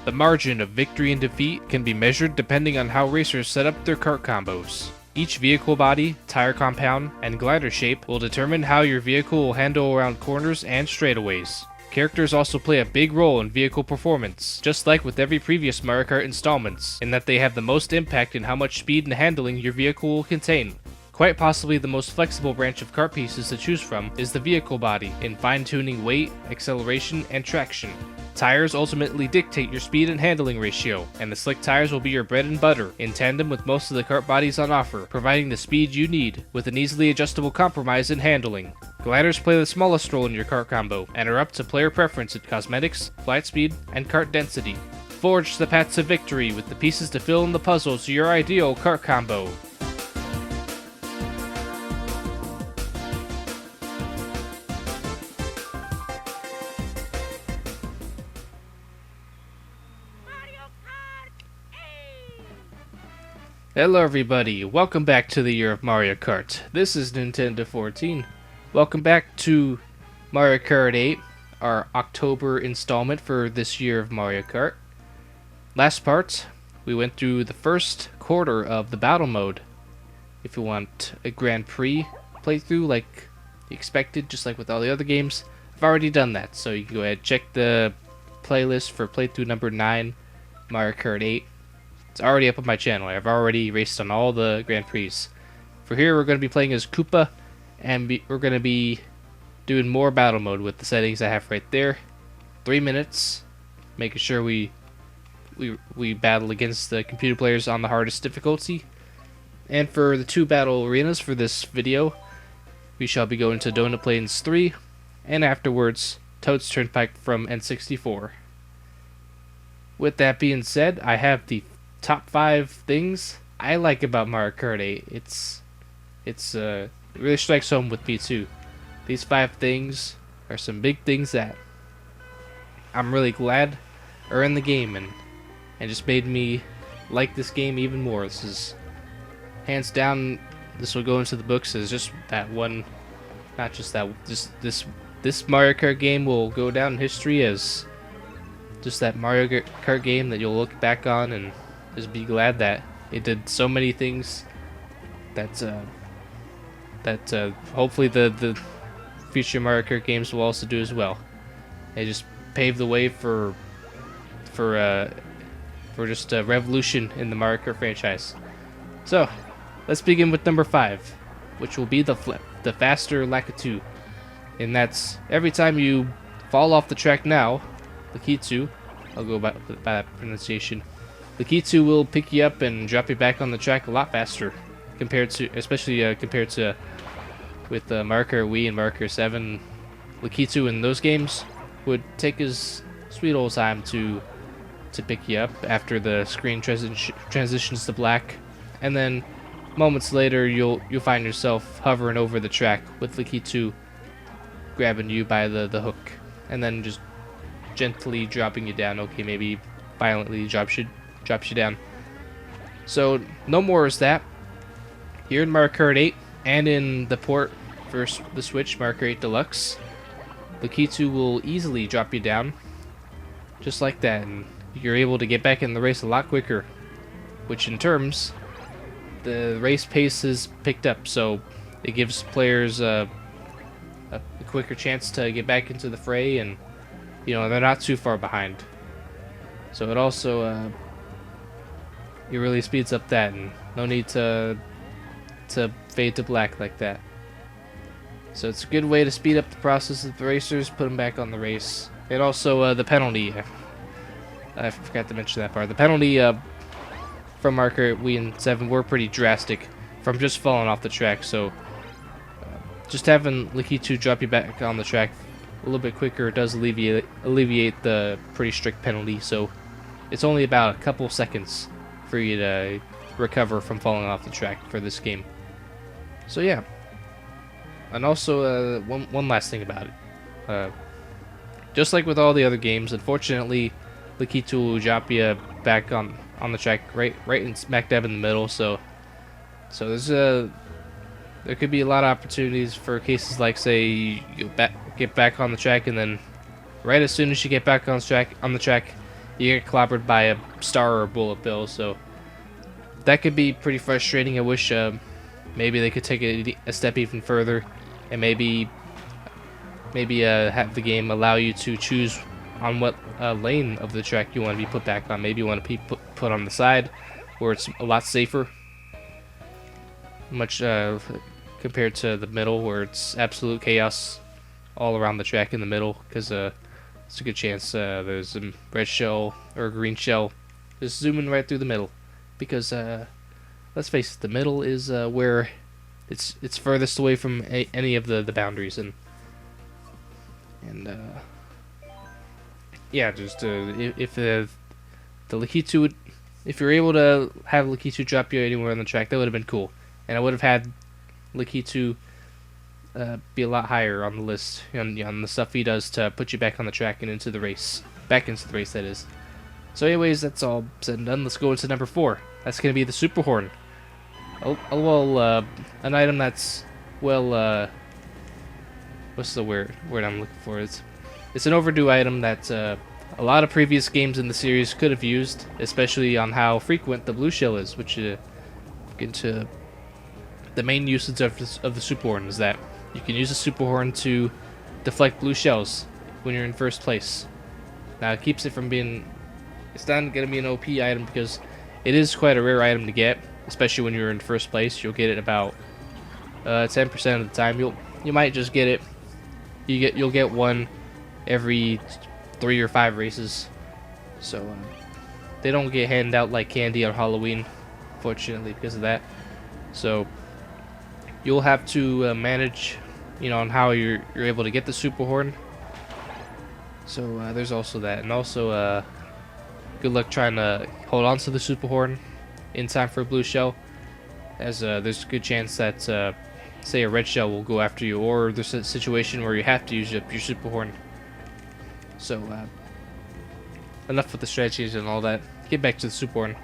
The margin of victory and defeat can be measured depending on how racers set up their kart combos. Each vehicle body, tire compound, and glider shape will determine how your vehicle will handle around corners and straightaways. Characters also play a big role in vehicle performance, just like with every previous Mario Kart installments, in that they have the most impact in how much speed and handling your vehicle will contain. Quite possibly the most flexible branch of kart pieces to choose from is the vehicle body, in fine-tuning weight, acceleration, and traction. Tires ultimately dictate your speed and handling ratio, and the slick tires will be your bread and butter, in tandem with most of the kart bodies on offer, providing the speed you need, with an easily adjustable compromise in handling. Gliders play the smallest role in your kart combo, and are up to player preference in cosmetics, flight speed, and kart density. Forge the path to victory with the pieces to fill in the puzzle to your ideal kart combo. Hello everybody, welcome back to the year of Mario Kart. This is Nintendo 14. Welcome back to Mario Kart 8, our October installment for this year of Mario Kart. Last part, we went through the first quarter of the battle mode. If you want a Grand Prix playthrough like you expected, just like with all the other games, I've already done that. So you can go ahead and check the playlist for playthrough number 9, Mario Kart 8. It's already up on my channel. I've already raced on all the Grand Prix. For here, we're going to be playing as Koopa, and we're going to be doing more battle mode with the settings I have right there. 3 minutes, making sure we battle against the computer players on the hardest difficulty. And for the 2 battle arenas for this video, we shall be going to Donut Plains 3, and afterwards, Toad's Turnpike from N64. With that being said, I have the top 5 things I like about Mario Kart 8. It really strikes home with me too. These 5 things are some big things that I'm really glad are in the game and just made me like this game even more. This is hands down, this will go into the books as just that one, not just that, just this Mario Kart game will go down in history as just that Mario Kart game that you'll look back on and just be glad that it did so many things that hopefully the future Mario Kart games will also do as well. It just paved the way for just a revolution in the Mario Kart franchise. So let's begin with number 5, which will be the faster Lakitu, and that's every time you fall off the track now, Lakitu, I'll go by that pronunciation. Lakitu will pick you up and drop you back on the track a lot faster, especially compared to with Mario Kart Wii and Mario Kart 7. Lakitu in those games would take his sweet old time to pick you up after the screen transitions to black, and then moments later you'll find yourself hovering over the track with Lakitu grabbing you by the hook, and then just gently dropping you down. Okay, maybe violently drops you down. So no more is that. Here in Mario Kart 8 and in the port for the Switch, Mario Kart 8 Deluxe, Lakitu will easily drop you down just like that, and you're able to get back in the race a lot quicker, which in terms the race pace is picked up, so it gives players a quicker chance to get back into the fray, and they're not too far behind. So it also it really speeds up that, and no need to fade to black like that. So it's a good way to speed up the process of the racers, put them back on the race. And also the penalty. I forgot to mention that part. The penalty from Mario Kart Wii and 7 were pretty drastic from just falling off the track. So just having Lakitu drop you back on the track a little bit quicker does alleviate the pretty strict penalty. So it's only about a couple seconds for you to recover from falling off the track for this game. So yeah. And also one last thing about it. Just like with all the other games, unfortunately, Lakitu will drop you back on the track right in smack dab in the middle. So there could be a lot of opportunities for cases like, say, you get back on the track, and then right as soon as you get back on the track, you get clobbered by a star or a bullet bill. So that could be pretty frustrating. I wish maybe they could take a step even further, and maybe have the game allow you to choose on what lane of the track you want to be put back on. Maybe you want to be put on the side, where it's a lot safer, much compared to the middle, where it's absolute chaos all around the track in the middle, because it's a good chance there's a red shell or a green shell just zooming right through the middle, because let's face it, the middle is where it's furthest away from any of the boundaries, and yeah, just if the Lakitu would, if you're able to have Lakitu drop you anywhere on the track, that would have been cool, and I would have had Lakitu be a lot higher on the list on the stuff he does to put you back on the track and into the race, back into the race, that is. So anyways, that's all said and done. Let's go into number 4. That's going to be the Super Horn. An item that's, well, what's the word I'm looking for? It's an overdue item that a lot of previous games in the series could have used, especially on how frequent the blue shell is, which get into the main usage of the Super Horn is that you can use the Super Horn to deflect blue shells when you're in first place. Now it keeps it from being, it's not going to be an OP item because it is quite a rare item to get, especially when you're in first place. You'll get it about 10% of the time. You might just get it. You'll get one every 3 or 5 races. So they don't get handed out like candy on Halloween, fortunately, because of that. So you'll have to manage, on how you're able to get the Super Horn. So there's also that, and also good luck trying to hold on to the Super Horn in time for a blue shell, as there's a good chance that say a red shell will go after you, or there's a situation where you have to use up your Super Horn. So enough with the strategies and all that. Get back to the Super Horn.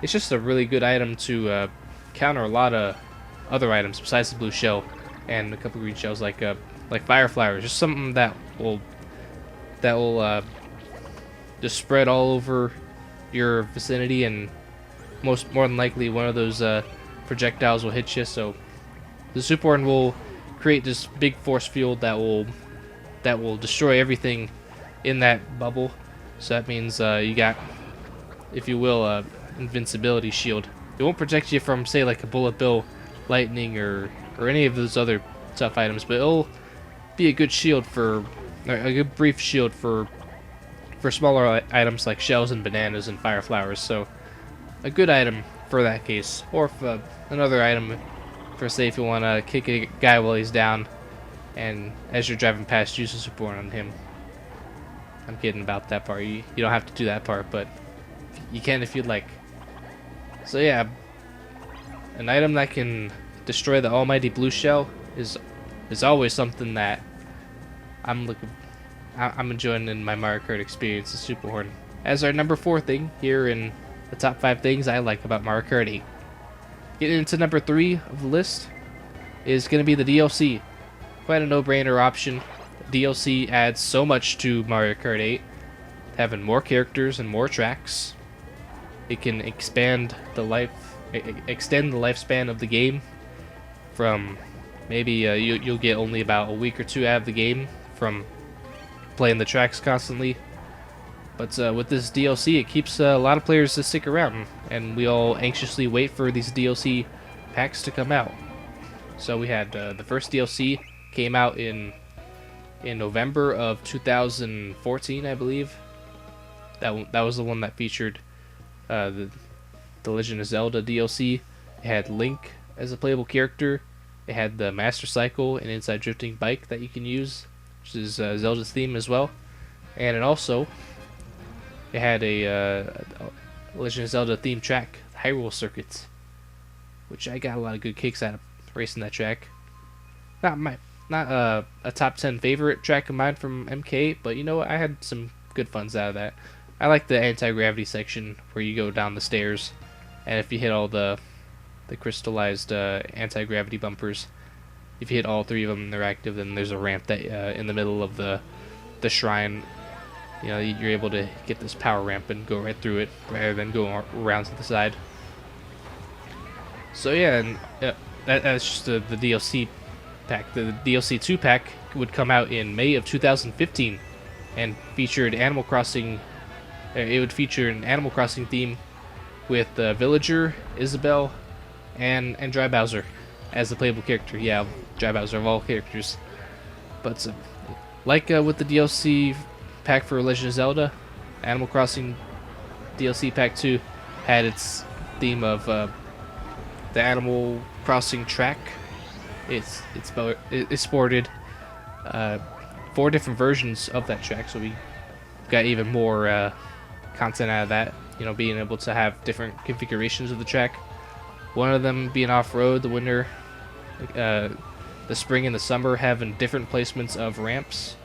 It's just a really good item to counter a lot of other items besides the blue shell and a couple green shells, like fire flowers. Just something that will just spread all over your vicinity, and more than likely one of those projectiles will hit you. So the Super Horn will create this big force field that will destroy everything in that bubble. So that means you got, if you will, invincibility shield. It won't protect you from, say, like a bullet bill, lightning, or any of those other tough items, but it'll be a good shield for, a good brief shield for smaller items like shells and bananas and fire flowers. So a good item for that case, or if, another item for, say, if you want to kick a guy while he's down, and as you're driving past, use a Super Horn on him. I'm kidding about that part. You don't have to do that part, but you can if you'd like. So yeah, an item that can destroy the almighty blue shell is always something that I'm enjoying in my Mario Kart experience, the Super Horn. As our number 4 thing here in the top 5 things I like about Mario Kart 8. Getting into number 3 of the list is going to be the DLC. Quite a no-brainer option. DLC adds so much to Mario Kart 8, having more characters and more tracks. It can extend the lifespan of the game from maybe you'll get only about a week or 2 out of the game from playing the tracks constantly. But with this DLC, it keeps a lot of players to stick around, and we all anxiously wait for these DLC packs to come out. So we had the first DLC came out in November of 2014, I believe. That was the one that featured the Legend of Zelda DLC. It had Link as a playable character. It had the Master Cycle and Inside Drifting Bike that you can use, which is Zelda's theme as well. And it had a Legend of Zelda themed track, Hyrule Circuit, which I got a lot of good kicks out of racing that track. Not a top 10 favorite track of mine from MK, but you know what, I had some good funs out of that. I like the anti-gravity section where you go down the stairs, and if you hit all the crystallized anti-gravity bumpers, if you hit all 3 of them and they're active, then there's a ramp that in the middle of the shrine You know, you're able to get this power ramp and go right through it rather than go around to the side. So yeah, and that's just the DLC pack. The DLC 2 pack would come out in May of 2015 and featured Animal Crossing. It would feature an Animal Crossing theme with Villager, Isabelle, and Dry Bowser as the playable character. Yeah, Dry Bowser of all characters. But like with the DLC pack for Legend of Zelda, Animal Crossing DLC pack 2 had its theme of the Animal Crossing track. It sported 4 different versions of that track, so we got even more content out of that. You know, being able to have different configurations of the track. One of them being off-road, the winter, the spring and the summer having different placements of ramps,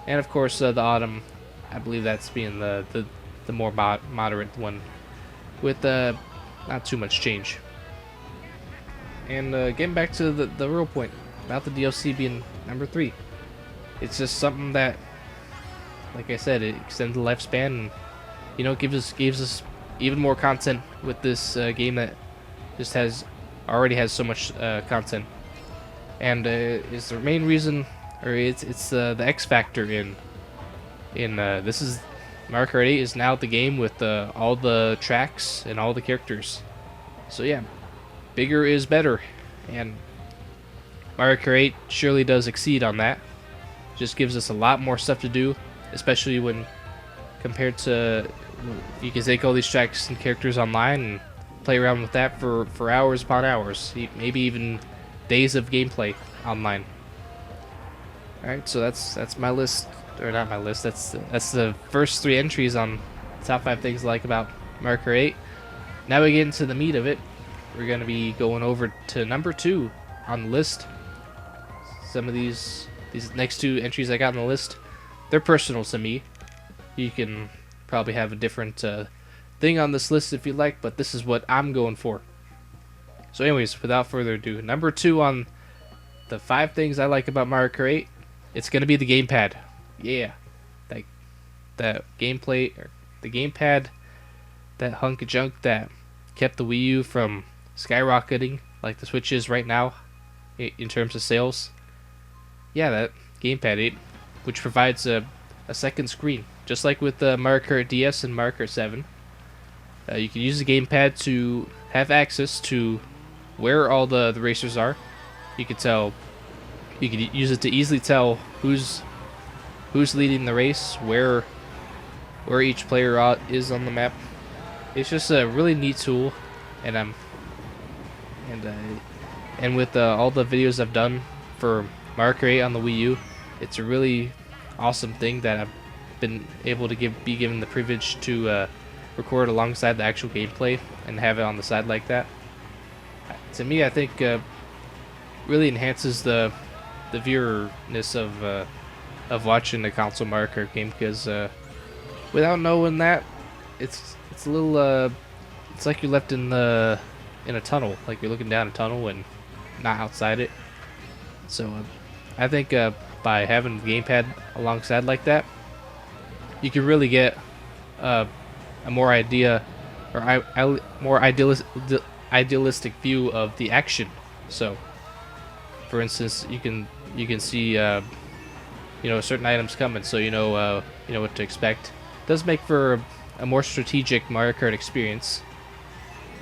and of course the autumn, I believe that's being the more moderate one, with not too much change. And getting back to the real point about the DLC being number 3, it's just something that, like I said, it extends the lifespan, and you know, gives us even more content with this game that just already has so much content, and is the main reason, or it's the X factor in this is Mario Kart 8 is now the game with all the tracks and all the characters. So yeah, bigger is better, and Mario Kart 8 surely does exceed on that. Just gives us a lot more stuff to do, especially when compared to, you can take all these tracks and characters online and play around with that for hours upon hours, maybe even days of gameplay online. Alright, so that's my list, or not my list, that's the first 3 entries on top 5 things I like about Mario Kart 8. Now we get into the meat of it. We're going to be going over to number 2 on the list. Some of these next 2 entries I got on the list, they're personal to me. You can probably have a different thing on this list if you like, but this is what I'm going for. So anyways, without further ado, number 2 on the 5 things I like about Mario Kart 8, it's going to be the gamepad. Yeah, that gameplay, or the gamepad, that hunk of junk that kept the Wii U from skyrocketing like the Switch is right now in terms of sales. Yeah, that gamepad 8, which provides a second screen, just like with the Mario Kart DS and Mario Kart 7. You can use the gamepad to have access to where all the racers are. You could use it to easily tell who's leading the race, where each player is on the map. It's just a really neat tool, and with all the videos I've done for Mario Kart 8 on the Wii U, it's a really awesome thing that I've been able to be given the privilege to record alongside the actual gameplay and have it on the side like that. To me, I think really enhances the viewerness of watching the console Mario Kart game, because without knowing that, it's a little it's like you're left in a tunnel, like you're looking down a tunnel and not outside it. So I think by having the gamepad alongside like that, you can really get a more idealistic view of the action. So, for instance, you can see certain items coming, so you know what to expect. It does make for a more strategic Mario Kart experience,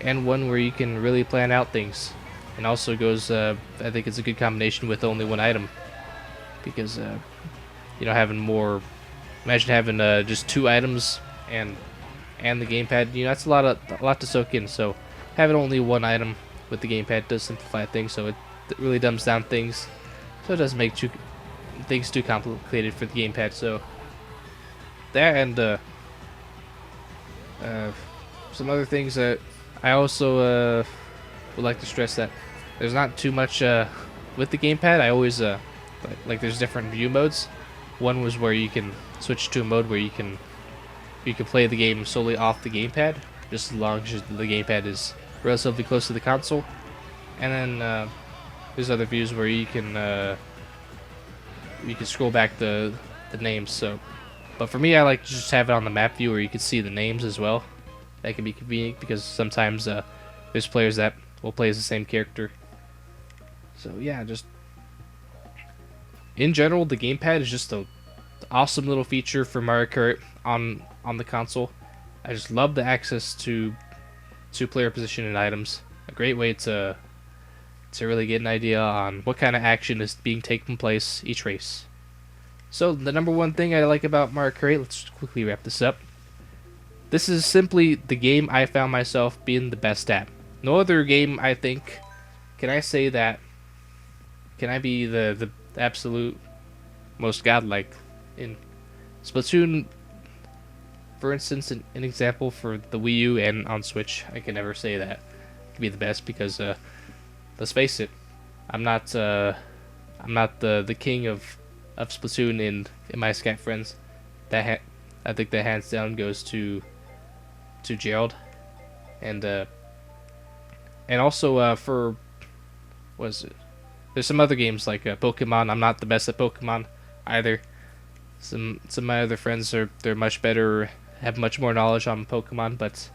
and one where you can really plan out things. And also goes, I think it's a good combination with only one item, because having more. Imagine having just 2 items and the gamepad. That's a lot to soak in. So having only one item with the gamepad does simplify things. So it really dumbs down things. So it doesn't make things too complicated for the gamepad. So that, and some other things that I also would like to stress, that there's not too much with the gamepad. I always like there's different view modes. One was where you can switch to a mode where you can play the game solely off the gamepad, just as long as the gamepad is relatively close to the console. And then there's other views where you can scroll back the names. So But for me, I like to just have it on the map view where you can see the names as well. That can be convenient because sometimes there's players that will play as the same character. So yeah, just in general, the gamepad is just a awesome little feature for Mario Kart on the console. I just love the access to player position and items. A great way to really get an idea on what kind of action is being taken place each race. So the number one thing I like about Mario Kart 8, let's quickly wrap this up. This is simply the game I found myself being the best at. No other game, I think, can I say that, can I be the absolute most godlike. In Splatoon, for instance, an example for the Wii U and on Switch, I can never say that to be the best because let's face it, I'm not the king of Splatoon in my Skype friends. I think that hands down goes to Gerald, and also for what is it? There's some other games like Pokemon. I'm not the best at Pokemon either. Some of my other friends they're much better, have much more knowledge on Pokemon. But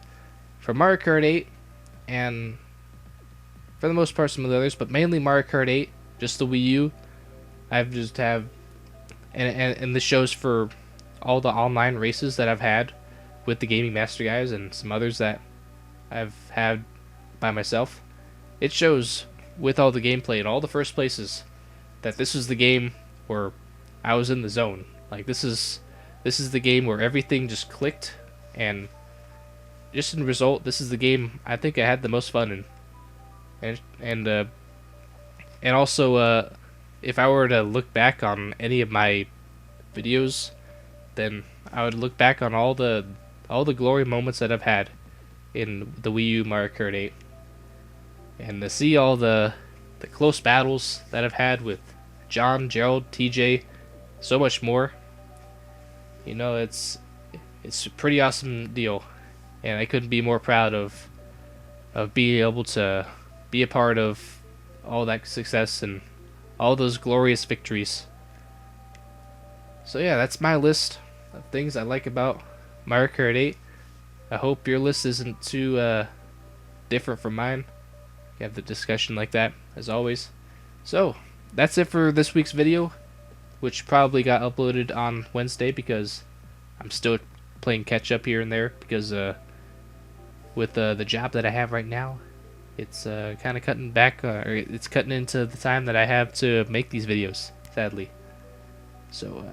for Mario Kart 8, and for the most part some of the others, but mainly Mario Kart 8, just the Wii U, I've just have, and this shows for all the online races that I've had with the Gaming Master guys and some others that I've had by myself. It shows with all the gameplay and all the first places that this is the game where I was in the zone. Like this is the game where everything just clicked, and just in result, this is the game I think I had the most fun in. And also if I were to look back on any of my videos, then I would look back on all the glory moments that I've had in the Wii U Mario Kart 8, and to see all the close battles that I've had with John, Gerald, TJ, so much more. You know, it's a pretty awesome deal, and I couldn't be more proud of being able to be a part of all that success and all those glorious victories. So yeah, that's my list of things I like about Mario Kart 8. I hope your list isn't too different from mine. You have the discussion like that, as always. So, that's it for this week's video, which probably got uploaded on Wednesday because I'm still playing catch up here and there because with the job that I have right now, it's kind of cutting back, or it's cutting into the time that I have to make these videos, sadly. So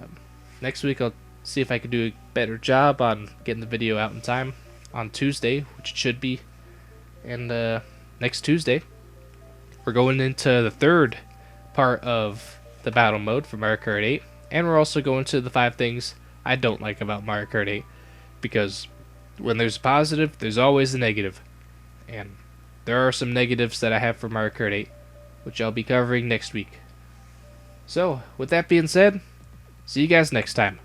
next week I'll see if I can do a better job on getting the video out in time on Tuesday, which it should be. And next Tuesday, we're going into the third part of the battle mode for Mario Kart 8, and we're also going to the 5 things I don't like about Mario Kart 8, because when there's a positive, there's always a negative, and there are some negatives that I have for Mario Kart 8, which I'll be covering next week. So, with that being said, see you guys next time.